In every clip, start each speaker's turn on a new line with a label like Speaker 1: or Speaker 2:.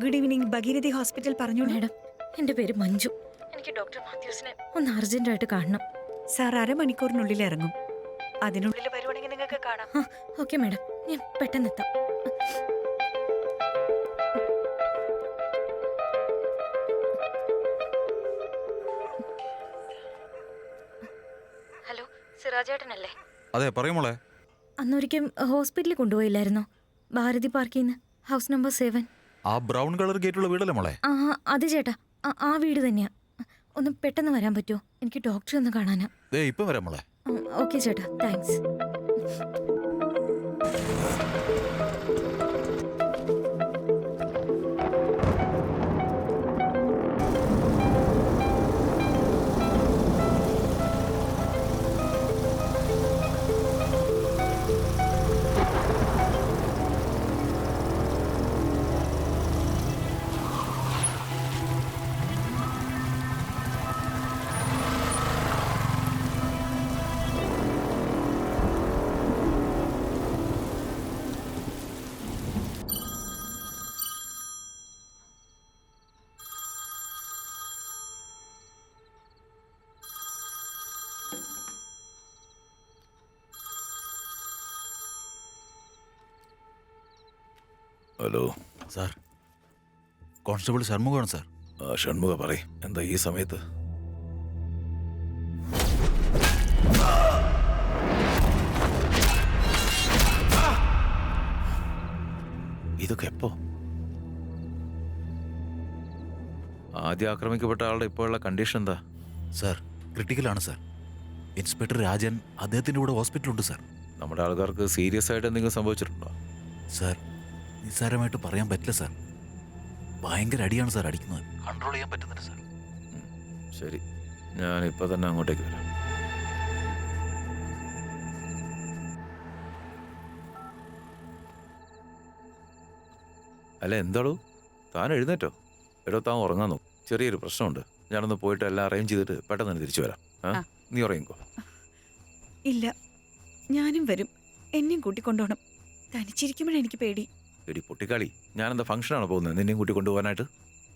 Speaker 1: Good evening, Bhagirathi hospital പറഞ്ഞു.
Speaker 2: Madam, എൻ്റെ പേര് മഞ്ജു. എനിക്ക് ഡോക്ടർ മാത്യൂസിനെ ഒന്ന് അർജന്റായിട്ട് കാണണം.
Speaker 1: സാർ 1/2 മണിക്കൂറിനുള്ളിൽ ഇറങ്ങും. അതിനുള്ളിൽ വരുവാണെങ്കിൽ നിങ്ങൾക്ക് കാണാം.
Speaker 2: ഓക്കെ മാഡം, ഞാൻ പെട്ടെന്ന് എത്താം. ഹലോ, സിറാജേട്ടനല്ലേ?
Speaker 3: അതെ, പറയുമോളെ.
Speaker 2: അന്നൊരിക്കൽ ഹോസ്പിറ്റലിൽ കൊണ്ടുപോയില്ലായിരുന്നോ? ഭാരതി പാർക്കിൽ നിന്ന്, ഹൗസ് നമ്പർ 7.
Speaker 3: ആ ബ്രൗൺ കളർ ഗേറ്റുള്ള വീടല്ലേ മോളെ?
Speaker 2: അതെ ചേട്ടാ, ആ വീട് തന്നെയാ. ഒന്ന് പെട്ടെന്ന് വരാൻ പറ്റുമോ? എനിക്ക് ഡോക്ടറെ ഒന്ന് കാണാനാ.
Speaker 3: ഇപ്പം വരാം മോളെ.
Speaker 2: ഓക്കെ ചേട്ടാ, താങ്ക്സ്.
Speaker 4: ഹലോ
Speaker 3: സാർ, കോൺസ്റ്റബിൾ ഷൺമുഖമാണ് സാർ.
Speaker 4: ഷൺമുഖ പറയ്, എന്താ ഈ സമയത്ത്? ഇതൊക്കെ എപ്പോ? ആദ്യം ആക്രമിക്കപ്പെട്ട ആളുടെ ഇപ്പോഴുള്ള കണ്ടീഷൻ എന്താ?
Speaker 3: സാർ, ക്രിട്ടിക്കലാണ് സാർ. ഇൻസ്പെക്ടർ രാജൻ അദ്ദേഹത്തിൻ്റെ കൂടെ ഹോസ്പിറ്റലുണ്ട് സാർ.
Speaker 4: നമ്മുടെ ആൾക്കാർക്ക് സീരിയസ് ആയിട്ട് എന്തെങ്കിലും സംഭവിച്ചിട്ടുണ്ടോ?
Speaker 3: സാർ, നിസ്സാരമായിട്ട് പറയാൻ പറ്റില്ല സാർ. ഭയങ്കര അടിയാണ് സാർ അടിക്കുന്നത്. കൺട്രോൾ ചെയ്യാൻ പറ്റുന്നില്ല സാർ.
Speaker 4: ശരി, ഞാൻ ഇപ്പൊ തന്നെ അങ്ങോട്ടേക്ക് വരാം. അല്ല, എന്താടോ താൻ എഴുന്നേറ്റോ? എടോ, താൻ ഉറങ്ങാൻ നോക്കും. ചെറിയൊരു പ്രശ്നമുണ്ട്. ഞാനൊന്ന് പോയിട്ട് എല്ലാം അറേഞ്ച് ചെയ്തിട്ട് പെട്ടെന്ന് തന്നെ തിരിച്ചു വരാം. നീ ഉറങ്ങിക്കോ.
Speaker 1: ഇല്ല, ഞാനും വരും. എന്നെയും കൂട്ടിക്കൊണ്ടോണം. തനിച്ചിരിക്കുമ്പോഴെനിക്ക് പേടി.
Speaker 4: എടി പൊട്ടിക്കാളി, ഞാനെന്താ ഫംഗ്ഷനാണ് പോകുന്നത് നിന്നെയും കൂട്ടി കൊണ്ടുപോകാനായിട്ട്?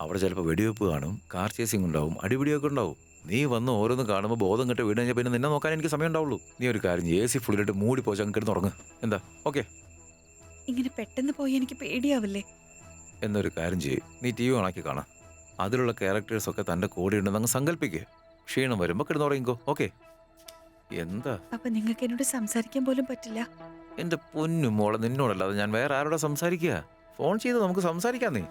Speaker 4: അവിടെ ചിലപ്പോൾ വെടിവെപ്പ് കാണും, കാർ ചേസിങ് ഉണ്ടാവും, അടിപിടിയൊക്കെ ഉണ്ടാവും. നീ വന്ന് ഓരോന്ന് കാണുമ്പോൾ ബോധം കെട്ട് വീണ് കഴിഞ്ഞാൽ പിന്നെ നിന്നെ നോക്കാൻ എനിക്ക് സമയം ഉണ്ടാവുള്ളൂ. നീ ഒരു കാര്യം, AC ഫുള്ളിലിട്ട് മൂടി പോച്ച് അങ്ങ് കിടന്ന് ഉറങ്ങ്. എന്താ? ഓക്കെ?
Speaker 1: ഇങ്ങനെ പെട്ടെന്ന് പോയി എനിക്ക് പേടിയാവില്ലേ?
Speaker 4: എന്നൊരു കാര്യം ചെയ്യും, നീ TV ഓണാക്കി കാണാം. അതിലുള്ള ക്യാരക്ടേഴ്സൊക്കെ തൻ്റെ കൂടെ ഉണ്ടെന്ന് അങ്ങ് സങ്കല്പിക്കുക. ക്ഷീണം വരുമ്പോൾ കിടന്ന് ഉറങ്ങിക്കോ. ഓക്കെ? എന്താ?
Speaker 1: അപ്പൊ നിങ്ങൾക്ക് എന്നോട് സംസാരിക്കാൻ പോലും പറ്റില്ല?
Speaker 4: എന്റെ പൊന്നു മോളെ, നിന്നോടല്ലാതെ ഞാൻ വേറെ ആരോടെ സംസാരിക്കുക? ഫോൺ ചെയ്ത് നമുക്ക് സംസാരിക്കാം. നീ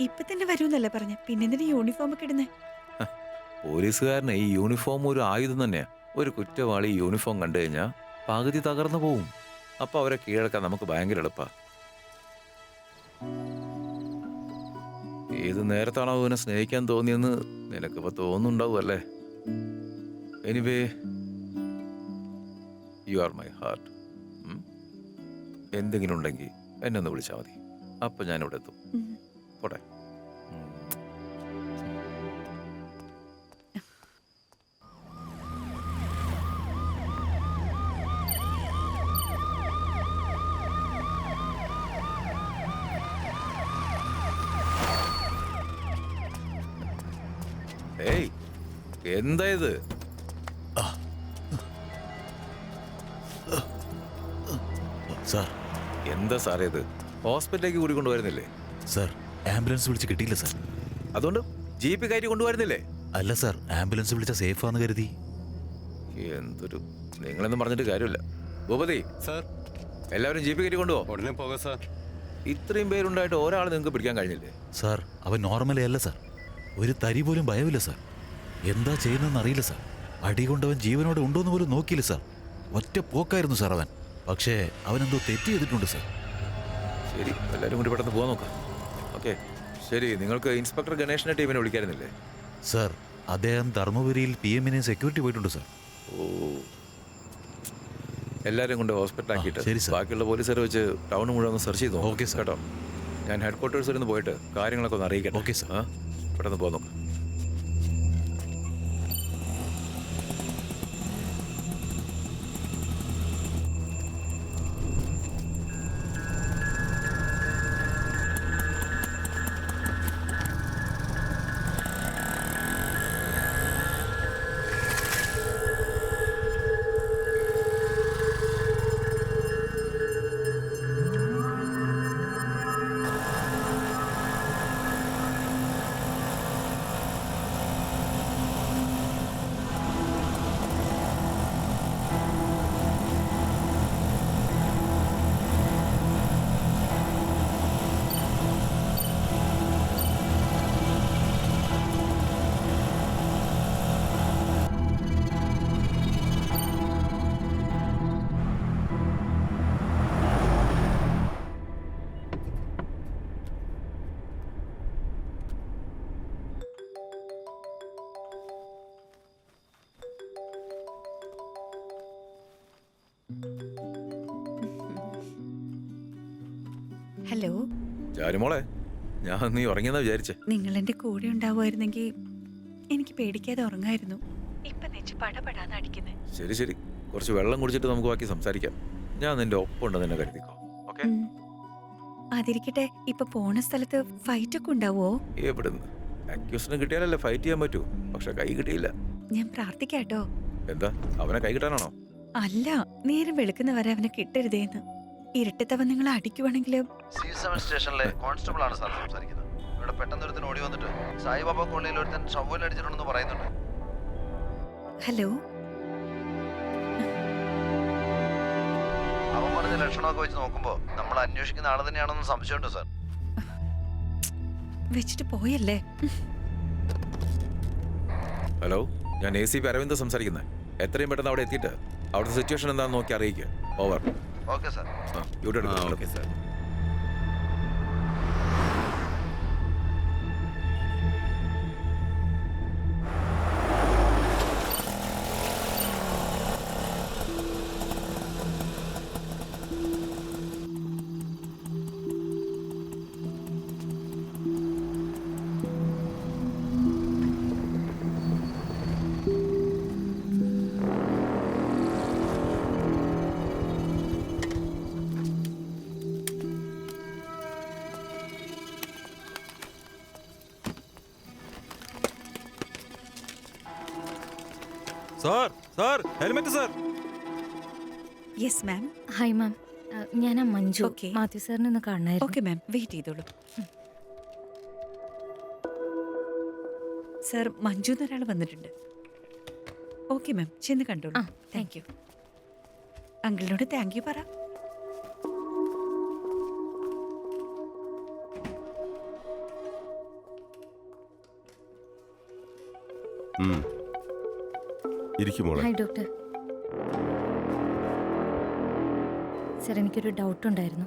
Speaker 1: ഇപ്പൊ തന്നെ വരൂന്നല്ലേ പറഞ്ഞ, പിന്നെന്തിനാ യൂണിഫോം ഒക്കെ ഇടുന്നേ?
Speaker 4: പോലീസുകാരനെ ഈ യൂണിഫോം ഒരു ആയുധം തന്നെയാ. ഒരു കുറ്റവാളി യൂണിഫോം കണ്ടു കഴിഞ്ഞാൽ പകുതി തകർന്നു പോവും. അപ്പൊ അവരെ കീഴടക്കാൻ നമുക്ക് ഭയങ്കര എളുപ്പാ. ഏത് നേരത്താണോ അവനെ സ്നേഹിക്കാൻ തോന്നിയെന്ന് നിനക്കിപ്പോ തോന്നുന്നുണ്ടാവും അല്ലേ? Anyway, you are my heart. എന്തെങ്കിലും ഉണ്ടെങ്കിൽ എന്നെ ഒന്ന് വിളിച്ചാൽ മതി. അപ്പൊ ഞാനിവിടെ എത്തും. പോട്ടെ. ഏയ്, എന്താ ഇത്?
Speaker 3: സാർ,
Speaker 4: എന്താ സാറേ ഇത്? ഹോസ്പിറ്റലിലേക്ക് കൂടി കൊണ്ടുവരുന്നില്ലേ?
Speaker 3: സാർ, ആംബുലൻസ് വിളിച്ച് കിട്ടിയില്ല സാർ.
Speaker 4: അതുകൊണ്ട് ജീപ്പ് കയറ്റി കൊണ്ടുവരുന്നില്ലേ?
Speaker 3: അല്ല സാർ, ആംബുലൻസ് വിളിച്ച സേഫാന്ന് കരുതി.
Speaker 4: എന്തൊരു, നിങ്ങളെന്നും പറഞ്ഞിട്ട് കാര്യമില്ല. ഭൂപതി സാർ, എല്ലാവരും ജീപ്പ് കയറ്റി കൊണ്ടുപോകും.
Speaker 5: ഉടനെ പോകാം സാർ.
Speaker 4: ഇത്രയും പേരുണ്ടായിട്ട് ഒരാൾ നിങ്ങൾക്ക് പിടിക്കാൻ കഴിഞ്ഞില്ലേ?
Speaker 3: സാർ, അവൻ നോർമലേ അല്ല സാർ. ഒരു തരി പോലും ഭയമില്ല സാർ. എന്താ ചെയ്യുന്നതെന്ന് അറിയില്ല സാർ. അടി കൊണ്ടവൻ ജീവനോടെ ഉണ്ടോന്ന് പോലും നോക്കിയില്ല സാർ. ഒറ്റ പോക്കായിരുന്നു സാർ അവൻ. പക്ഷേ അവനെന്തോ തെറ്റ് ചെയ്തിട്ടുണ്ട് സാർ.
Speaker 4: ശരി, എല്ലാവരും കൂടി പെട്ടെന്ന് പോകാൻ നോക്കാം. ഓക്കെ, ശരി. നിങ്ങൾക്ക് ഇൻസ്പെക്ടർ ഗണേഷിന്റെ ടീമിനെ വിളിക്കാറുന്നില്ലേ?
Speaker 3: സാർ, അദ്ദേഹം ധർമ്മപുരിയിൽ PM-നെ സെക്യൂരിറ്റി പോയിട്ടുണ്ട് സാർ.
Speaker 4: ഓ, എല്ലാവരും കൊണ്ട് ഹോസ്പിറ്റൽ ആക്കിയിട്ട്
Speaker 3: ശരി സാർ.
Speaker 4: ബാക്കിയുള്ള പോലീസുകാരെ വെച്ച് ടൗൺ മുഴുവൻ ഒന്ന് സെർച്ച് ചെയ്തു.
Speaker 3: Okay sir.
Speaker 4: കേട്ടോ, ഞാൻ ഹെഡ് ക്വാർട്ടേഴ്സിൽ നിന്ന് പോയിട്ട് കാര്യങ്ങളൊക്കെ ഒന്ന് അറിയിക്കട്ടെ.
Speaker 3: Okay sir.
Speaker 4: പെട്ടെന്ന് പോകാൻ നോക്ക്.
Speaker 1: ഹലോ,
Speaker 4: ചാരുമോളെ, ഞാൻ നീ ഉറങ്ങിയെന്നാ വിചാരിച്ചേ.
Speaker 1: നിങ്ങൾ എന്റെ കൂടെ ഉണ്ടാവുമായിരുന്നെങ്കിൽ എനിക്ക് പേടിക്കാതെ ഉറങ്ങായിരുന്നു. ഇപ്പൊ നെഞ്ച് പടപടാന്ന് അടിക്കുന്നത്.
Speaker 4: ശരി ശരി, കുറച്ച് വെള്ളം കുടിച്ചിട്ട് നമുക്ക് ബാക്കി സംസാരിക്കാം. ഞാൻ നിന്റെ ഒപ്പം ഉണ്ടെന്ന് തന്നെ കരുതിക്കോ. ഓക്കെ?
Speaker 1: അതിരിക്കട്ടെ, ഇപ്പൊ പോണ സ്ഥലത്ത് ഫൈറ്റ് ഒക്കെ ഉണ്ടാവോ?
Speaker 4: എവിടുന്ന്? അക്യൂസിന് കിട്ടിയാലല്ലേ ഫൈറ്റ് ചെയ്യാൻ പറ്റൂ. പക്ഷെ കൈ കിട്ടിയില്ല.
Speaker 1: ഞാൻ പ്രാർത്ഥിക്കാട്ടോ.
Speaker 4: എന്താ, അവനെ കൈ കിട്ടാനാണോ?
Speaker 1: അല്ല, നേരം വെളുക്കുന്നവരെ അവനെ കിട്ടരുതേന്ന്. ഇരട്ടത്തവൻ നിങ്ങളെ അടിക്കുവാണെങ്കിൽ
Speaker 5: C7 സ്റ്റേഷനിലെ കോൺസ്റ്റബിൾ ആണ് സാർ സംസാരിക്കുന്നത്. ഇവിടെ പെട്ടെന്ന് ഒരുത്തൻ ഓടി വന്നിട്ട് സായിബാബ കോളനിയിൽ ഒരുത്തൻ ഷവ്വൽ അടിച്ചിട്ടുണ്ടെന്ന് പറയുന്നുണ്ട്.
Speaker 1: ഹലോ,
Speaker 5: അവൻ പറഞ്ഞ ലക്ഷണമൊക്കെ വെച്ച് നോക്കുമ്പോൾ നമ്മൾ അന്വേഷിക്കുന്ന ആള് തന്നെയാണെന്ന് സംശയമുണ്ട് സാർ.
Speaker 1: വെച്ചിട്ട് പോയല്ലേ?
Speaker 4: ഹലോ, ഞാൻ ACP അരവിന്ദ് സംസാരിക്കുന്നത്. എത്രയും പെട്ടെന്ന് അവിടെ എത്തിയിട്ട് അവിടുത്തെ സിറ്റുവേഷൻ എന്താണെന്ന് നോക്കി അറിയിക്കുക. Over.
Speaker 5: Okay sir.
Speaker 4: Okay sir.
Speaker 6: Sir sir helmet sir.
Speaker 1: Yes ma'am.
Speaker 2: Hi ma'am, ഞാനാ മഞ്ജു.
Speaker 1: Okay.
Speaker 2: മാത്യു സാറിനെ ഒന്ന് കാണണമായിരുന്നു.
Speaker 1: ഓക്കെ മാം, വെയിറ്റ് ചെയ്തോളൂ. സർ, മഞ്ജു എന്നൊരാൾ വന്നിട്ടുണ്ട്. ഓക്കെ മാം, ചെന്ന് കണ്ടോളൂ.
Speaker 2: ആ,
Speaker 1: താങ്ക് യു. അങ്കിളിനോട് താങ്ക് യു പറ.
Speaker 7: ഇരിക്കുമോളെ.
Speaker 2: Hi doctor. സാർ, എനിക്കൊരു ഡൗട്ട് ഉണ്ടായിരുന്നു.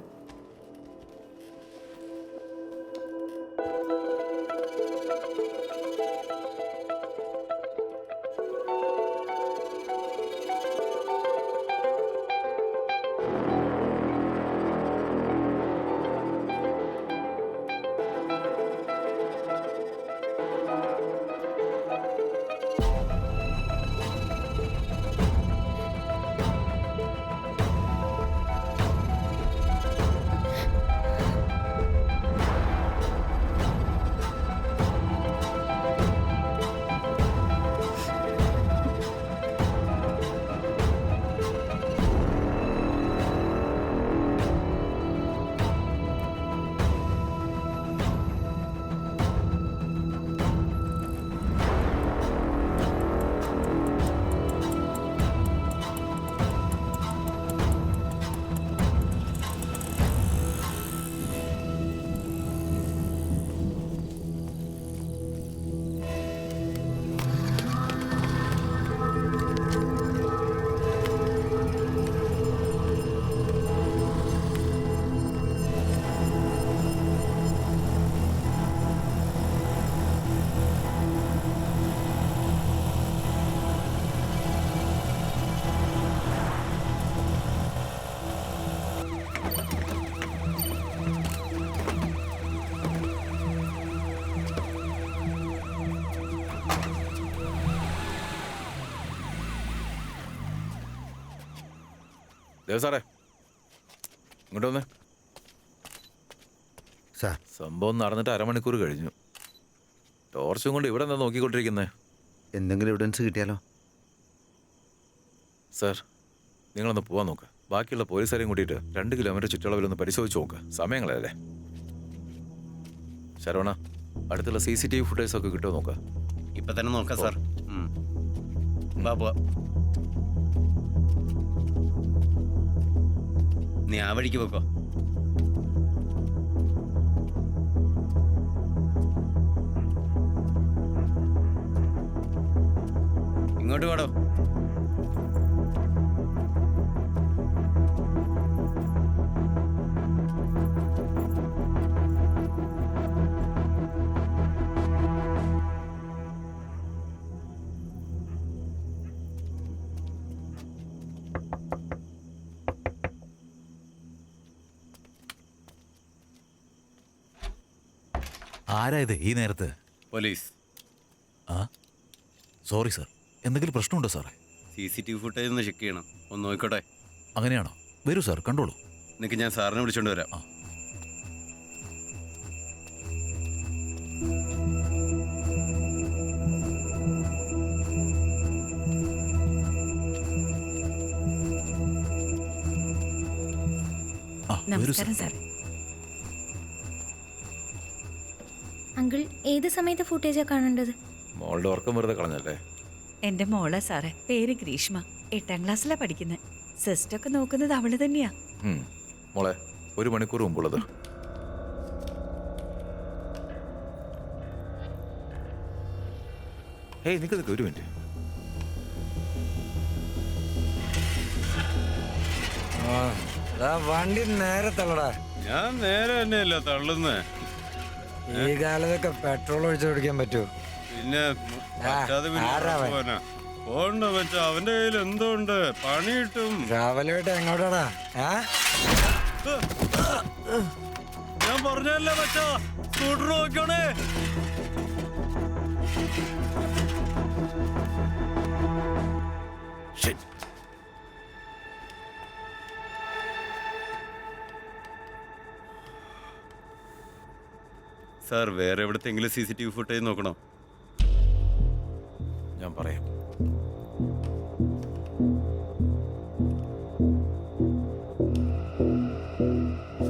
Speaker 4: ദേവ് സാറേ ഇങ്ങോട്ട് വന്നേ.
Speaker 5: സാർ
Speaker 4: സംഭവം നടന്നിട്ട് അരമണിക്കൂർ കഴിഞ്ഞു. ടോർച്ചും കൊണ്ട് ഇവിടെ എന്താ നോക്കിക്കൊണ്ടിരിക്കുന്നത്?
Speaker 5: എന്തെങ്കിലും എവിഡൻസ് കിട്ടിയാലോ?
Speaker 4: സാർ നിങ്ങളൊന്ന് പോവാൻ നോക്ക്. ബാക്കിയുള്ള പോലീസുകാരെയും കൂട്ടിയിട്ട് 2 കിലോമീറ്റർ ചുറ്റളവിലൊന്ന് പരിശോധിച്ച് നോക്ക്. സമയങ്ങളല്ലേ. ശരവണ, അടുത്തുള്ള CCTV ഫുട്ടേജ് ഒക്കെ കിട്ടുമോ നോക്ക.
Speaker 7: ഇപ്പൊ തന്നെ നോക്കാം സാർ. ബാബുവാ, നീ ആ വഴിക്ക് പോക്കോ. ഇങ്ങോട്ട് പാടോ.
Speaker 3: ആരായത് ഈ നേരത്ത്?
Speaker 7: പോലീസ്.
Speaker 3: ആ സോറി സാർ, എന്തെങ്കിലും പ്രശ്നമുണ്ടോ സാറേ?
Speaker 7: CCTV ഫുട്ടേജ് ഒന്ന് ചെക്ക് ചെയ്യണം. ഒന്ന് നോക്കട്ടെ.
Speaker 3: അങ്ങനെയാണോ? വരൂ സാർ, കണ്ടോളൂ.
Speaker 7: നിനക്ക് ഞാൻ സാറിനെ വിളിച്ചോണ്ട് വരാം.
Speaker 3: വരൂ സാർ.
Speaker 1: നമസ്കാരം സാർ.
Speaker 2: അങ്കിൾ ഏത് സമയത്ത് ഫുട്ടേജാ കാണേണ്ടത്?
Speaker 4: മോളുടെ ഉറക്കം വെറുതെ കളഞ്ഞല്ലേ.
Speaker 1: എന്റെ മോളെ സാറേ, പേര് ഗ്രീഷ്മ, 8ാം ക്ലാസ്സിലാ പഠിക്കുന്നത്. സിസ്റ്റൊക്കെ നോക്കുന്നത് അവള് തന്നെയാ.
Speaker 4: മോളെ 1 മണിക്കൂർ മുമ്പുള്ളത്. ഹേയ് നിക്ക് 1 മിനിറ്റ്.
Speaker 8: വണ്ടി നേരെ തള്ളടാ.
Speaker 7: ഞാൻ നേരെ തന്നെയല്ല തള്ളുന്നേ.
Speaker 8: ഈ കാലത്തൊക്കെ പെട്രോൾ ഒഴിച്ചു കൊടുക്കാൻ പറ്റുമോ?
Speaker 7: പിന്നെ പോണ്ട വെച്ച അവന്റെ കയ്യിൽ എന്തോ ഉണ്ട്, പണി കിട്ടും.
Speaker 8: രാവിലെ എങ്ങോട്ടാടാ?
Speaker 7: ഞാൻ പറഞ്ഞല്ലേ വെച്ചാ സ്കൂട്ടർ നോക്കണേ. സാർ വേറെ എവിടത്തെങ്കിലും CCTV ഫുട്ടേജ് നോക്കണം.
Speaker 4: ഞാൻ പറയാം.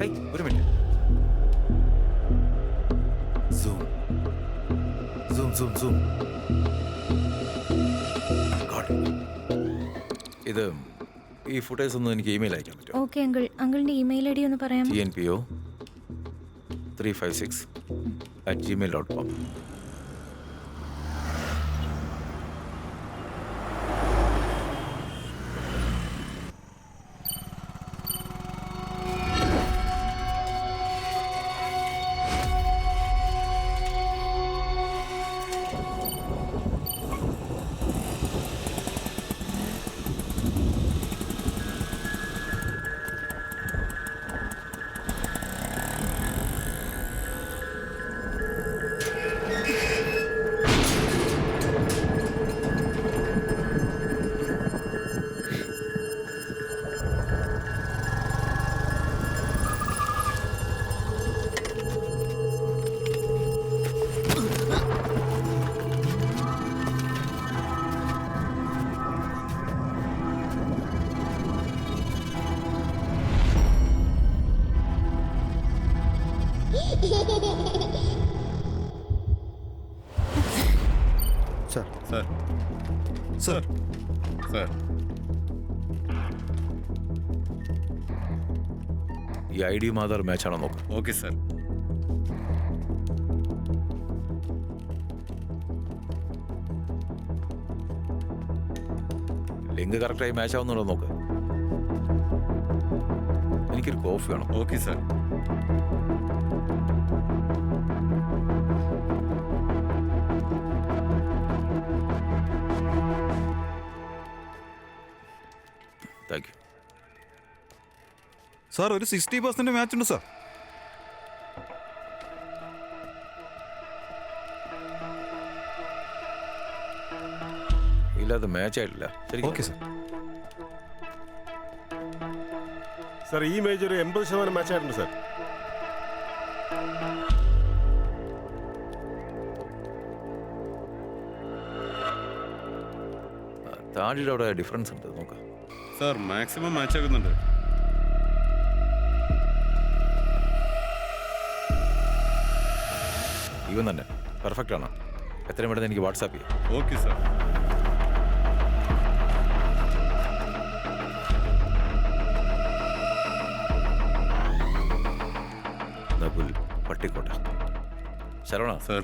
Speaker 4: Hey 1 minute. Zoom zoom zoom zoom. ഇത് ഈ ഫുട്ടേജ് ഒന്ന് എനിക്ക് ഇമെയിൽ അയക്കാൻ പറ്റുമോ?
Speaker 2: Okay uncle. അങ്കിളിന്റെ ഇമെയിൽ ID ഒന്ന് പറയാമോ?
Speaker 4: TNPO356@gmail.com.
Speaker 5: Sir
Speaker 7: sir
Speaker 3: sir
Speaker 7: sir
Speaker 4: ഈ ID ആധാർ മാച്ചാണോ നോക്കാം.
Speaker 7: Okay sir.
Speaker 4: ലിങ്ക് കറക്റ്റായി മാച്ച് ആവുന്നുണ്ടോ നോക്ക്. എനിക്കൊരു കോഫി വേണം.
Speaker 7: Okay sir.
Speaker 4: Thank you.
Speaker 6: Sir ഒരു 60% മാച്ച് ഉണ്ട് സാർ.
Speaker 4: ഇല്ല അത് മാച്ച് ആയിട്ടില്ല. ശരി
Speaker 6: ഓക്കെ സാർ.
Speaker 7: സാർ ഈ മേജ് ഒരു 80% മാച്ച് ആയിട്ടുണ്ട് സാർ.
Speaker 4: താടിയുടെ അവിടെ ഡിഫറൻസ് ഉണ്ട് നോക്കാം.
Speaker 7: സാർ മാക്സിമം മാച്ച് ആകുന്നുണ്ട്.
Speaker 4: ഇവൻ തന്നെ പെർഫെക്റ്റ് ആണ്. എത്രയും പെട്ടെന്ന് എനിക്ക് വാട്സാപ്പ് ചെയ്യാം.
Speaker 7: Okay sir.
Speaker 4: Nakul Pattukkottai. Saravana
Speaker 7: sir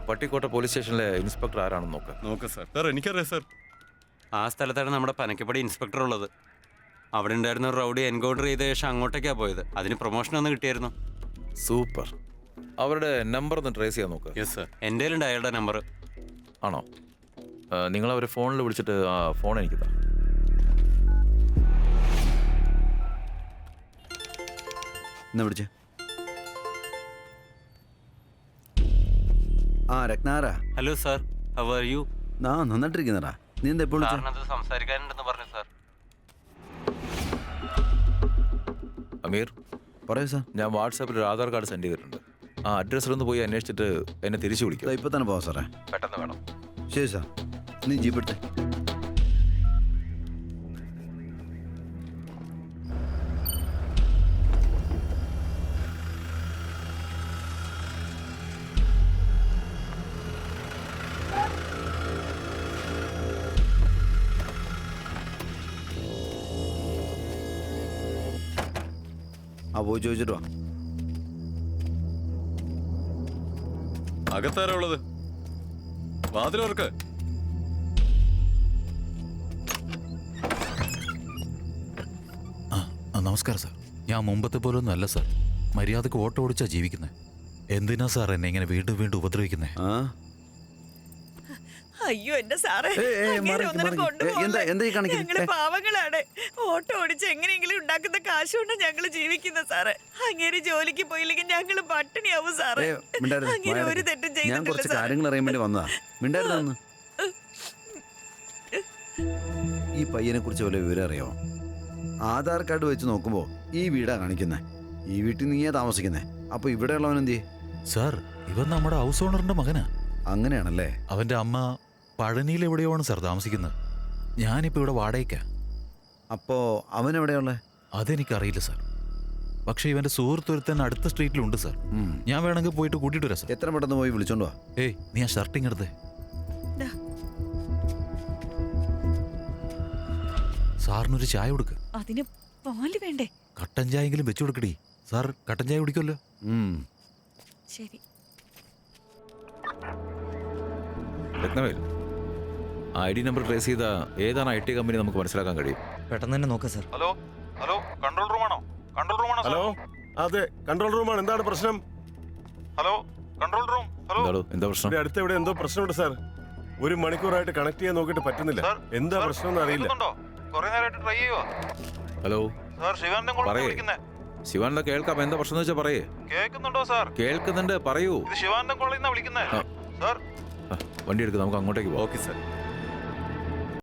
Speaker 4: Pattukkottai police സ്റ്റേഷനിലെ ഇൻസ്പെക്ടർ ആരാണെന്ന് നോക്കാം.
Speaker 7: നോക്കാം സാർ. സാർ എനിക്കറിയാം സാർ.
Speaker 9: ആ സ്ഥലത്താണ് നമ്മുടെ പനക്കപ്പടി ഇൻസ്പെക്ടർ ഉള്ളത്. അവിടെ ഉണ്ടായിരുന്ന ഒരു റൗഡി എൻകൗണ്ടർ ചെയ്ത ശേഷം അങ്ങോട്ടേക്കാണ് പോയത്. അതിന് പ്രൊമോഷൻ ഒന്ന് കിട്ടിയായിരുന്നു.
Speaker 4: സൂപ്പർ. അവരുടെ നമ്പർ ഒന്ന് ട്രേസ് ചെയ്യാൻ നോക്കുക.
Speaker 7: Yes sir.
Speaker 9: എൻ്റെ കയ്യിലുണ്ട് അയാളുടെ നമ്പർ.
Speaker 4: ആണോ? നിങ്ങൾ അവരെ ഫോണിൽ വിളിച്ചിട്ട് ആ ഫോൺ എനിക്ക് താ.
Speaker 5: എന്നാ വിളിച്ചേ? ആ രത്നാരാ.
Speaker 9: Hello sir, how are you?
Speaker 5: നന്നായിട്ടിരിക്കുന്നടാ. നീ എന്താ എപ്പോഴും
Speaker 9: സാറിനത് സംസാരിക്കാനുണ്ടെന്ന് പറഞ്ഞു സാർ.
Speaker 4: അമീർ,
Speaker 5: പറയൂ സാർ.
Speaker 4: ഞാൻ വാട്സാപ്പിൽ ഒരു ആധാർ കാർഡ് സെൻഡ് ചെയ്തിട്ടുണ്ട്. ആ അഡ്രസ്സിലൊന്ന് പോയി അന്വേഷിച്ചിട്ട് എന്നെ തിരിച്ചു വിളിക്കും.
Speaker 5: ഇപ്പൊ തന്നെ പോവാം സാറേ.
Speaker 4: പെട്ടെന്ന് വേണം.
Speaker 5: ശരി സാർ. നീ ജീപ്പ് എടുത്തേ. ആ പോയി ചോദിച്ചിട്ട് വാ.
Speaker 7: അകത്താരാ ഉള്ളത്? വാതിലോർക്ക്.
Speaker 3: നമസ്കാരം സാർ. ഞാൻ മുമ്പത്തെ പോലെ ഒന്നും അല്ല സാർ. മര്യാദക്ക് ഓട്ടോ ഓടിച്ചാ ജീവിക്കുന്നത്. എന്തിനാ സാർ എന്നെ ഇങ്ങനെ വീണ്ടും വീണ്ടും ഉപദ്രവിക്കുന്നത്?
Speaker 5: ആ
Speaker 1: അയ്യോ എന്റെ സാറേ,
Speaker 5: എന്താ ഈ കാണിക്കുന്നത്?
Speaker 1: ഞങ്ങള് പാവങ്ങളാണ്. ഓട്ടോ ഓടിച്ച് എങ്ങനെയെങ്കിലും ഉണ്ടാക്കുന്ന കാശ് കൊണ്ട് ഞങ്ങള് ജീവിക്കുന്ന സാറേ. അങ്ങേര് ജോലിക്ക് പോയില്ലെങ്കിൽ ഞങ്ങള് പട്ടിണിയാവും സാറേ. അങ്ങനെ ഒരു തെറ്റും
Speaker 5: ഞാൻ
Speaker 1: ചെയ്തിട്ടില്ല
Speaker 5: കുറച്ച്
Speaker 1: സാറേ.
Speaker 5: കാര്യങ്ങൾ അറിയാൻ വേണ്ടി വന്നതാ. മിണ്ടായിരുന്നു. ഈ പയ്യനെ കുറിച്ച് വല്ല വിവരം അറിയാമോ? ആധാർ കാർഡ് വെച്ച് നോക്കുമ്പോ ഈ വീടാ കാണിക്കുന്നേ. ഈ വീട്ടിൽ നീയാ താമസിക്കുന്നേ. അപ്പൊ ഇവിടെ ഉള്ളവൻ എന്ത്?
Speaker 3: സാർ, ഇവൻ നമ്മുടെ ഹൗസ് ഓണറിന്റെ മകനാ.
Speaker 5: അങ്ങനെയാണല്ലേ?
Speaker 3: അവന്റെ അമ്മ പഴനിയിൽ എവിടെയാണ് സാർ താമസിക്കുന്നത്. ഞാനിപ്പോൾ ഇവിടെ വാടകയ്ക്കാ.
Speaker 5: അപ്പോ അവൻ എവിടെയുള്ള?
Speaker 3: അതെനിക്കറിയില്ല സാർ. പക്ഷേ ഇവന്റെ സുഹൃത്തൊരുത്തൻ അടുത്ത സ്ട്രീറ്റിലുണ്ട് സാർ. ഞാൻ വേണമെങ്കിൽ പോയിട്ട് കൂട്ടിയിട്ട് വരാം സാർ.
Speaker 5: എത്ര പെട്ടെന്ന് പോയി വിളിച്ചോണ്ട് വാ.
Speaker 3: ഏയ്, നീ ആ ഷർട്ടിങ് എടുത്തേ.
Speaker 1: ദാ.
Speaker 3: സാറിനൊരു ചായ കൊടുക്ക്.
Speaker 1: അതിന് പാല് വേണ്ടേ?
Speaker 3: കട്ടൻ ചായെങ്കിലും വെച്ചു കൊടുക്കടി. സാർ കട്ടൻ ചായ കുടിക്കുമല്ലോ.
Speaker 1: ശരി.
Speaker 4: രത്നവേൽ, ID നമ്പർ ട്രേസ് ചെയ്ത ഏതാണ് IT കമ്പനി നമുക്ക് മനസ്സിലാക്കാൻ കഴിയും.
Speaker 8: പെട്ടെന്ന് തന്നെ നോക്കാം സാർ.
Speaker 6: ഹലോ ഹലോ, കൺട്രോൾ റൂമാണോ? കൺട്രോൾ റൂമാണോ?
Speaker 7: ഹലോ, അതെ കൺട്രോൾ റൂമാണ്. എന്താണ് പ്രശ്നം?
Speaker 6: Hello, control room. ഹലോ,
Speaker 4: എന്താ പ്രശ്നം?
Speaker 7: ഇവിടെ അടുത്ത് ഇവിടെ എന്തോ പ്രശ്നമുണ്ട് സാർ. 1 മണിക്കൂറായിട്ട് കണക്ട് ചെയ്യാൻ നോക്കിയിട്ട് പറ്റുന്നില്ല. എന്താ പ്രശ്നം എന്ന് അറിയില്ല.
Speaker 6: കുറേ നേരമായിട്ട് ട്രൈ ചെയ്യുവാ.
Speaker 4: ഹലോ
Speaker 6: സാർ, ശിവാനന്ദൻ
Speaker 4: പറയേ. ശിവാനന്ദ കേൾക്കാം. എന്താ പ്രശ്നം വെച്ചാൽ പറയേ.
Speaker 6: കേൾക്കുന്നുണ്ടോ സാർ?
Speaker 4: കേൾക്കുന്നുണ്ട്, പറയൂ.
Speaker 6: ഇത് ശിവാനന്ദൻ കോളേജിൽ നിന്നാ വിളിക്കുന്നേ.
Speaker 4: സാർ, വണ്ടി എടുക്കുക, നമുക്ക് അങ്ങോട്ടേക്ക് പോകാം.
Speaker 7: Okay sir.